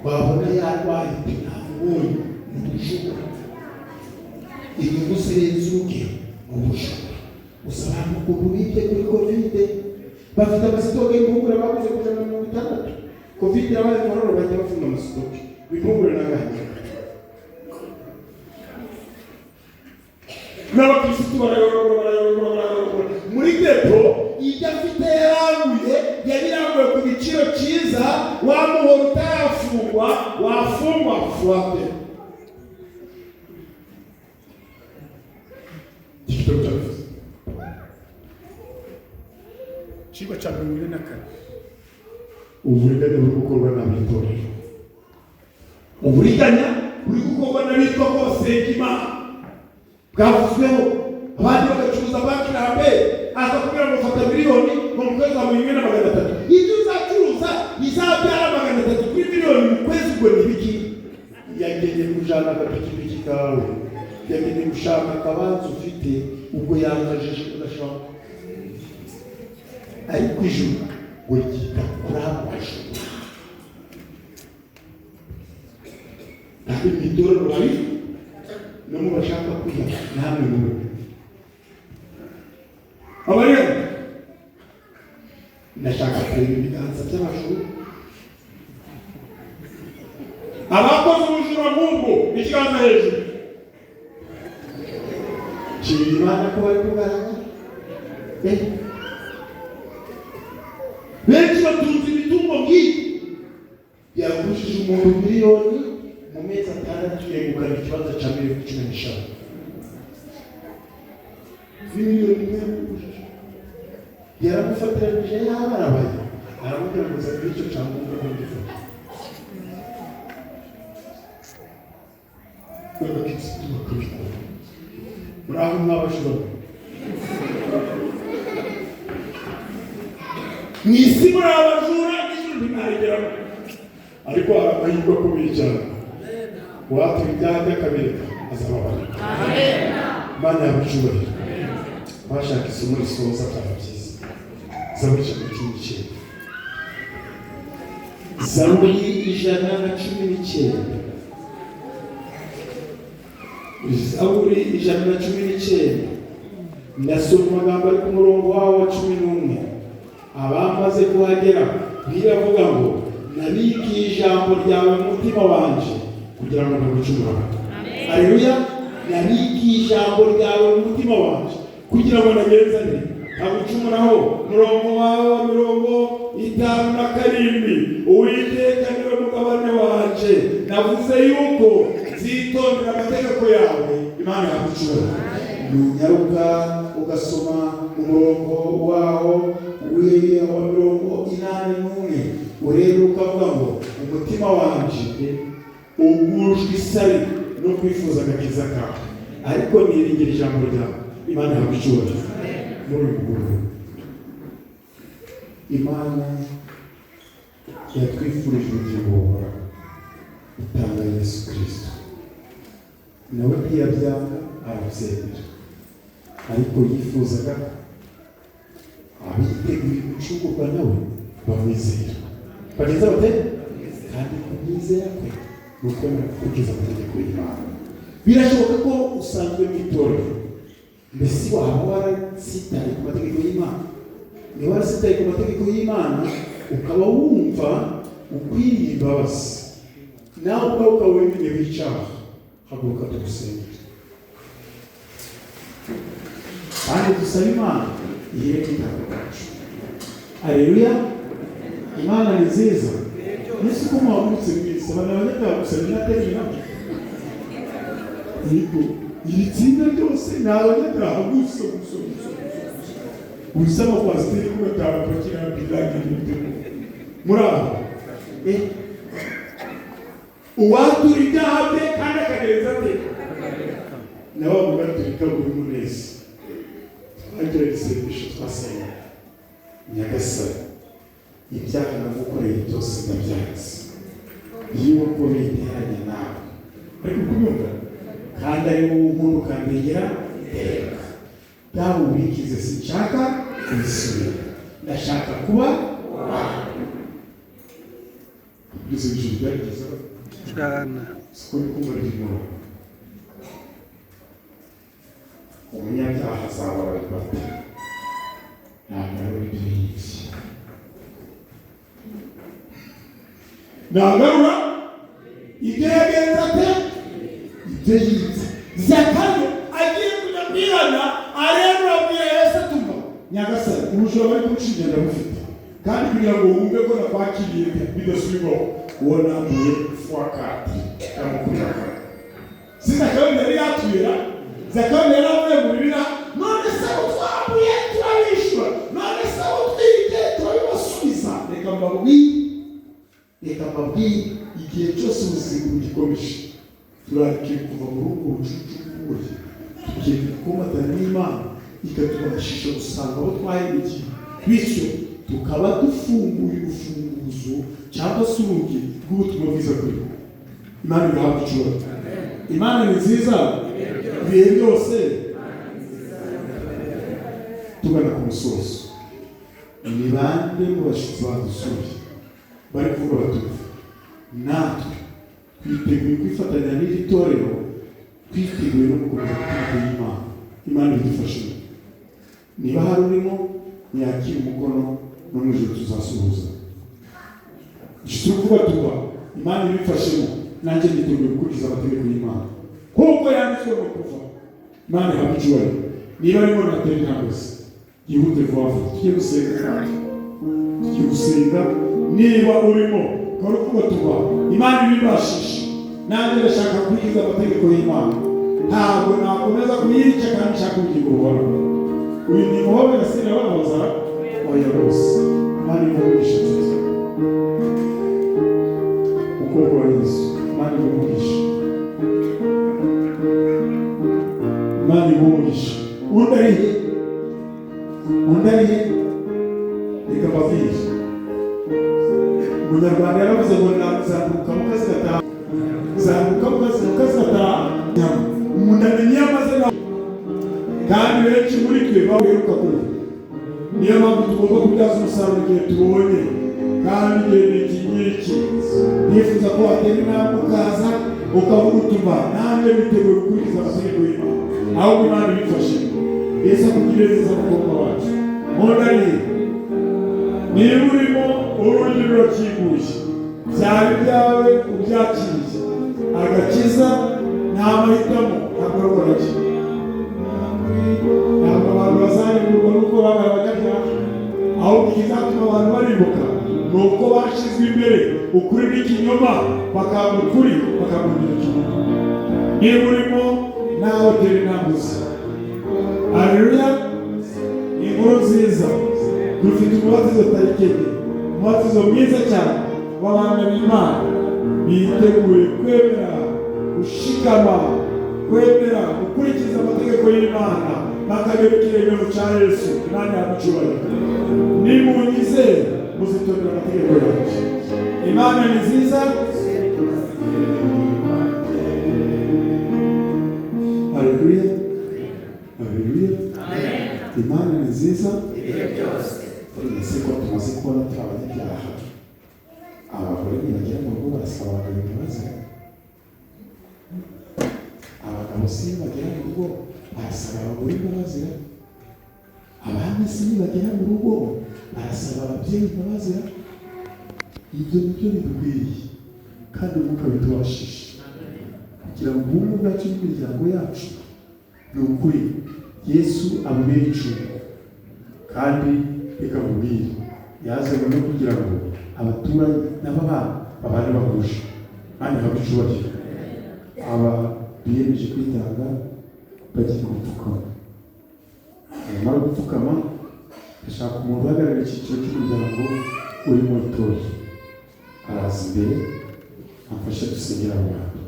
wabona yarwaye ntabonye mu bujura inyungu zirenze urugero mu bujura usaba ukuntu bibye kuri kovide bafite amasitoke y'impungure baguze ku 160 kovide yabaye korona bajya bafunga amasitoke impungure n'agahenge n'abakirisitu barayorora muri depo ibyo afite yaranguye yabiranguye ku giciro cyiza wamuhora utarafungwa wafungwa fuwate igitabo cyabivuze kiba cya 24 uburiganya buri gukorwa n'abitorero uburiganya buri gukorwa n'abitwa bose Imana bwavuzweho abandi bagacuruza banki nabe akakubwira ngo fata miliyoni mu kwezi wa 1,300 ibyo uzacuruza izabyara 300 kuri miliyoni mu kwezi ubwo ni biki yagenye kujana agapikipiki kawe yagenye gushaka akabanza ufite ubwo yangajije ugashaka ariko ijuru ngo ryita kurabasha ntabwo imidoro bari no mu bashaka kujya namwe muri abareba ndashaka kureba ibiganza by'amashuri abakoze ubujura nk'ubwo ikiganza hejuru nshimira Imana ko bari kugaragara benshi batunze imitungo nk'iyi yagurishije umuntu miliyoni mu mezi 6 yegukana ikibanza cya 15 miliyoni yagurishije yaramufatiranyije y'abarabaye aramubwira ngo za icyo cyangombwa n'igifata n'abakirisitu bakabikora muraho mwabashobora mu isi muri abajura n'ijuru ntibaregeramo ariko hari amahirwe akomeye cyane uwatura ibyaha by'akabereka azababarira Imana yabacyubahira bashaka isomo risoza byaba byiza Zaburi 119 Zaburi 119 Zaburi 119 ndasoma amagambo ari ku murongo wawo wa 11 abamaze kuhagera biravuga ngo nabikiye ijambo ryawe mu mutima wanje kugira ngo ntagucumura Haleluya nabikiye ijambo ryawe mu mutima wanje kugira ngo nagenzane agucumuraho. Umurongo wawe wa 57, Uwiteka niwe mugabane wanje, navuze yuko zitondera amategeko yawe. Imana yagucura. Nunyaruka ugasoma umurongo waho wa 81, urebe ukavuga ngo umutima wanje ugujwe isari no kwifuza agakiza kawe, ariko niringira ijambo ryawe. Imana yagucura. Muri ubu Imana yatwifurije ubugingo buhoraho, itanga Yesu Kristo. Nawe ntiyabyanga, arabyemera, ariko yifuzaga abiteguye gucungurwa nawe bamwizera. Bageze bate? Kandi kumwizera kwe nukwemera gukurikiza amategeko y'Imana. Birashoboka ko usanzwe mu itorero, mbese waba warasitaye ku mategeko y'Imana. Niba warasitaye ku mategeko y'Imana ukaba wumva ukwiriye imbabazi, nawe ubwawe ukaba wemerewe icyaha, haguruka tugusengere kandi dusaba Imana ihireke ibyaha byacu. Aleluya. Imana ni nziza. Yesu ko mwahagurutse mwese abanyabyaha gusa n'inaterina, iri tsinda ryose ni abanyabyaha gusa. Ubisaba pasiteri ko batabapakira birangira ibitego muri aho. Uwatura ibyaha bye kandi akagereza ate? Nawe mugaturika buri munsi. Twagira isengesho twasenga. Nyagasani, ibyaha nagukoreye byose ndabyanze. Iyo wakoreye iteranye nawe, ariko kubyumva kandi ari wowe umuntu ukambegera iteka. Dawe ubikize, sinshaka kubisubira, ndashaka kuba wawe. Ibyo ijuru byageze cyane. Siko bikumva ry'imana. Umunyabyaha azababarirwa ate? Ntabwo ari ibyo yibye. Nagarura ibyo yagenza ate? Ibyo yibye. Zakayo agiye kujya kwirana, areba abwira Yesu atuma, Nyagasani, ubushobozi bari kunshinja ndabufite, kandi kugira ngo wumve ko nakwakiriye bidasubirwaho, uwo nambuye fuwakati kamukuriraga. Si Zakayo yari yatubera, Zakayo yari avuye mu bibira, none se abo twambuye turabishyura, none se abo twibye turabibasubiza. Reka mbabwire, igihe cyose ubuzima bugikomeje, turagiye kuva muri ubwo bucucu bw'ubuye, tugiye kumatana n'Imana ikatubashisha gusanga abo twahemukiye, bityo tukaba dufunguye urufunguzo cyangwa se urugi rw'ubutumwa bwiza kuri bo. Imana ihabwa icyubahiro. Imana ni nziza ibihe byose. Tugana ku musozo, ni bande mu bashyitsi badusuye bari kuvuga bati natwe twiteguye kwifatanya n'iri torero, twiteguye no gukomeza gutanga y'Imana. Imana idufashe. Niba hari urimo yakira umukono, no mu ijuru tuzasuhuza. Turi kuvuga tuba Imana ibifashemo, nanjye niteguye gukurikiza amategeko y'Imana kuko yanditswe mu kuva. Imana ihabwa icyubahiro. Niba arimo natera intambwe se, yihute vuba vuba tujye gusenga. Niba urimo ukaba kuvuga tuba Imana ibibashisha, nanjye ndashaka gukurikiza amategeko y'Imana, ntabwo nakomeza kuyica kandi nshaka ubugingo buhoraho. Uyu ni muhobe gasina babaza oya bose. Imana imugisha cyose ukuboko wa Yesu. Imana imugisha. Imana imugisha. Undariye reka mbabwire, Umunyarwanda yaravuze ngo zambuka mu kazi gataha, zambuka mu kazi gataha. Umuntu amenya amaze nawe, kandi benshi muri twe bawiruka kure. Niyo mpamvu tugomba kubyaza umusaruro igihe tubonye, kandi igihe ni iki ngiki. Nifuza ko watera intambwe ukaza ukavuga utuma nanjye biteguye gukurikiza amategeko y'Imana, ahubwo Imana ibifashe. Yesu akugire neza mukobwa wacu. Mwonaniye, niba urimo urugi rurakinguye, byaba ibyawe ubyakiriye. Agakiza ni amahitamo, ntabwo ari uburake. Ntabwo abantu bazanirwa n'uko babaye nuko bashizwe imbere ukuri n'ikinyoma bakanga ukuri bakagundira ikinyoma. Niba urimo nawe turi namuzi. Haleluya. Inkuru nziza dufite umubatizo tarikeye, umubatizo mwiza cyane w'abana b'Imana biteguye kwemera gushikama, kwemera gukurikiza amategeko y'Imana bakagera ikiremero cya Yesu. Imana yamucyubahiro. Nimunyizere muzitondera amategeko yacu. Imana ni nziza. Haleluya. Haleluya. Imana ni nziza. Ese ko tumaze kubona turi abanyabyaha, abagore ntibagera mu rugo barasaba abagabo imbabazi, abagabo si bagera mu rugo barasaba abagore imbabazi, abana si bagera mu rugo barasaba ababyeyi imbabazi. Ibyo nibyo bidukwiriye kandi umwuka bitubashije kugira ngo ubumwe bwacu n'imiryango yacu ni ukuri Yesu abubere icumi kandi bikamubwira yazanywe no kugira ngo abaturanyi n'ababana babane bahuje kandi habicubahiro. Aba biyemeje kwitanga bagiye gupfukama. Nyamara gupfukama ashaka umuntu uhagarariye icyiciro cy'umuryango uri mu itorero araza imbere amfasha dusengera abantu,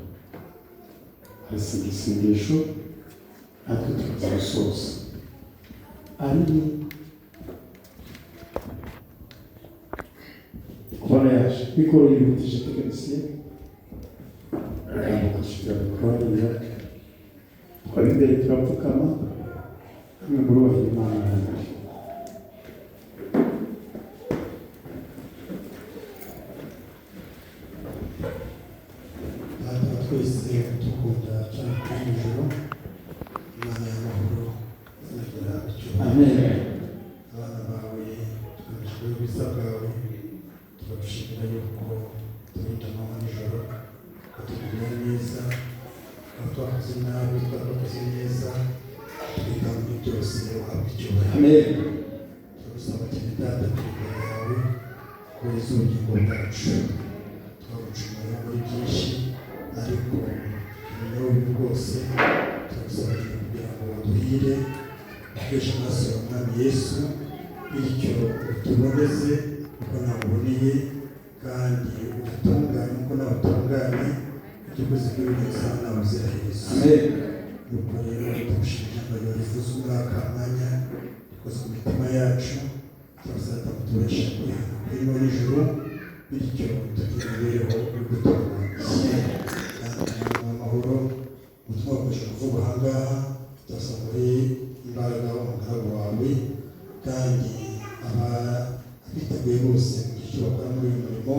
arasenga isengesho natwe tukaza gusoza. Ari kubona yaje mikoro yihutisha tekinisiye akamukishira mikoro twari imbere turapfukama hamwe muri uwo Imana n'abandi. Data twese dukunda cyane kuri ijoro, Imana y'amahoro izagera icyubahiro. Amen. Abana bawe twabishwe ubwiza bwawe, turagushimira yuko turinda amanywa n'ijoro, ukatugirira neza, aho twakoze nabi twakoze neza, twita muri byose uhabwa icyubahiro. Amen. Turagusaba cyane Data turi imbere yawe kubera ubugingo bwacu, twagucumura muri byinshi ariko ibinyobwa bwose turagusaba kugira ngo duhire dukoreshe amaso ya Mwami Yesu, bityo utuboneze uko nabuboneye kandi udutunganye uko nawutunganye, ibyo ukoze by'ubuneza n'abuziraherezo. Amen. Nuko rero tugushimira ijambo ryawe rivuze umwaka mwanya rikoze ku mitima yacu, turasaba kuturesha kurimo nijoro, bityo tugire imibereho y'ugutunganye kandi amahoro. Ubutumwa bukoresha kuvuga aha ngaha turasaba muri imbaraga w'umugaragu wawe, kandi abiteguye bose mu gihe cyo bakora muri uyu murimo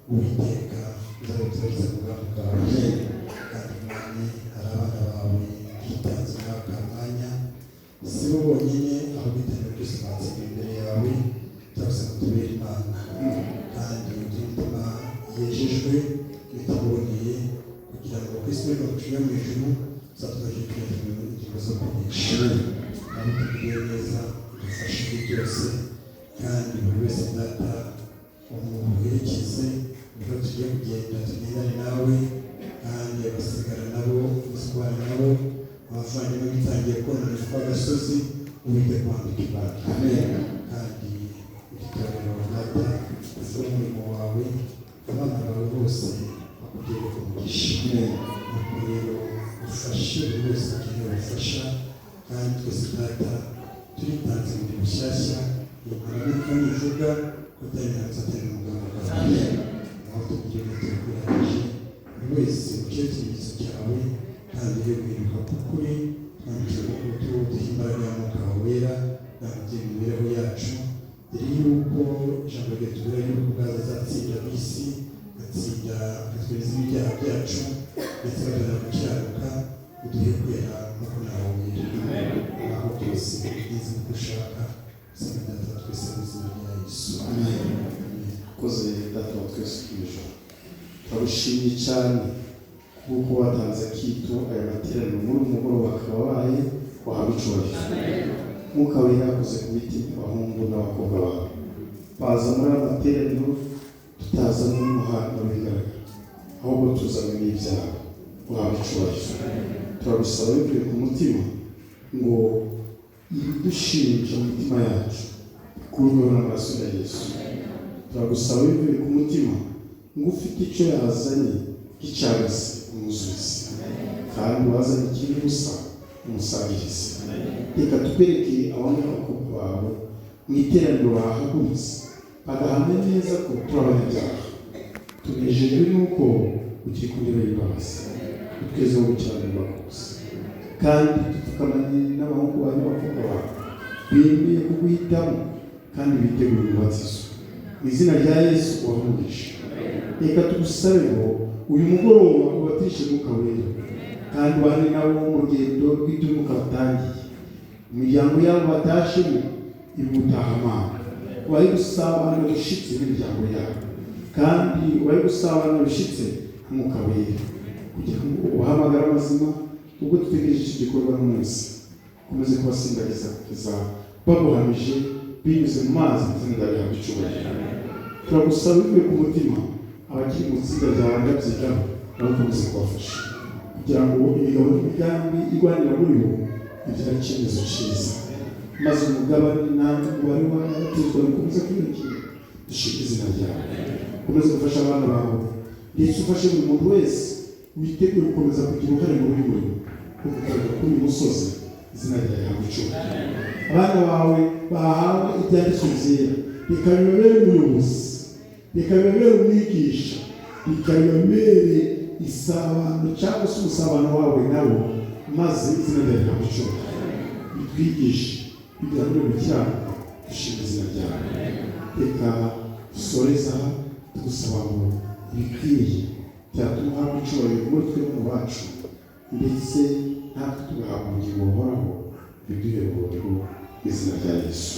Uwiteka uzabuturiza mu bwami bwawe. Kandi Mwami hari abana bawe bitanze muri aka mwanya, si bo bonyine ahubwo iterambere ryose batsinda imbere yawe, turasaba kutubera Imana kandi umutima yejejwe bitaboneye kugira ngo Kristo we baguciye mu ijuru uzatubashe kwiyongera mu ngingo zo kunesha. Kandi tugirire neza udufashe muri byose, kandi buri wese Data umuherekeze ubwo tugiye kugenda tugendane nawe, kandi abasigara nabo ubuzikwana nabo abavandimwe bitangiye kononera kw'agasozi ubite kwambika ibanga. Amen. Kandi igitorero Data uvuge umurimo wawe, abana bawe bose bakugere ku mugisha. Nuko rero ufashe buri wese ukeneye ubufasha, kandi twese Data turitanze muri bushyashya imbaraga ivuga ko utayinanza atari umuganga wawe. Aho tugiye gutekuranyije buri wese uciye ikimenyetso cyawe, kandi yo kwibuka k'ukuri twandikira ko duha imbaraga y'umwuka wawe wera n'ababyeyi mu mibereho yacu, dore yuko ijambo rye tubwira yuko ubwazo azatsinda ab'isi, agatsinda agatwereza ibyaha byacu ndetse agatera gukiranuka, uduhe kwera nk'uko nawe wera. Aho byose bigize uko ushaka, usanga Data wa twese mu izina rya Yesu. Amen. Koze Data wa twese kw'ijoro, turagushimye cyane kuko watanze akito aya materaniro muri uyu mugoroba akaba abaye wahawe icyubahiro. Mwuka wera yakoze ku mitima y'abahungu n'abakobwa bawe, baza muri amateraniro tutazana n'umuhanda bigaragara, ahubwo tuzana n'ibyaha. Uhabwe icyubahiro. Turabisaba bivuye ku mutima ngo ibidushinja mu mitima yacu bikurweho n'amaraso ya Yesu. Turagusaba bivuye ku mutima ngo ufite icyo yazanye gicagase umuzuzi, kandi wazanye ikindi gusa umusabirize. Reka tukwereke abanyabakobwa bawe mu iteraniro bahagurutse bagahamya neza ko turi abanyabyaha. Tunejejwe n'uko ukiri ku ntebe y'imbabazi, utwezeho gukiranirwa kose, kandi dupfukamanye n'abahungu b'abanyabakobwa bawe bemeye kuguhitamo kandi biteguye umubatizo mu izina rya Yesu wahumurije. Reka tugusabe ngo uyu mugoroba ubatishe Mwuka Wera, kandi ubane nabo mu rugendo rw'iby'umwuka batangiye, imiryango yabo batashemo ibutahamana, ubaye gusabana bishitse n'imiryango yabo, kandi ubaye gusabana bishitse Mwuka Wera, kugira ngo uhamagare amazima ubwo dutegereje iki gikorwa n'umunsi ukomeze kubasingariza kugeza baguhamije binyuze mu mazi izina ryawe icyubahiro. Turagusaba bivuye ku mutima abakiri mu itsinda ryawe ndabyigana bakomeze kubafasha kugira ngo imigabo n'imigambi igwanira muri bo ibyara icyemezo cyiza, maze umugabane namwe wari waratezwa gukomeza kwiyakira. Dushime izina ryawe, ukomeze gufasha abana bawe ndetse ufashe buri muntu wese witeguye gukomeza kugira uruhare muri uyu murimo wo gukorera kuri uyu musozi. Izina ryawe rihabwe icyubahiro. Abana bawe bahawe ibyanditswe byera, reka bibabere umuyobozi, reka bibabere umwigisha, reka bibabere isabano cyangwa se umusabano wawe nabo, maze izina ryawe rihabwe icyubahiro. Bitwigishe biganire mu cyaha. Dushime izina ryawe. Reka dusoreza tugusaba ngo ibikwiriye byatuma uhabwa icyubahiro muri twebwe bacu, ndetse natwe tugahabwa ubugingo buhoraho biduhe burundu mu izina rya Yesu.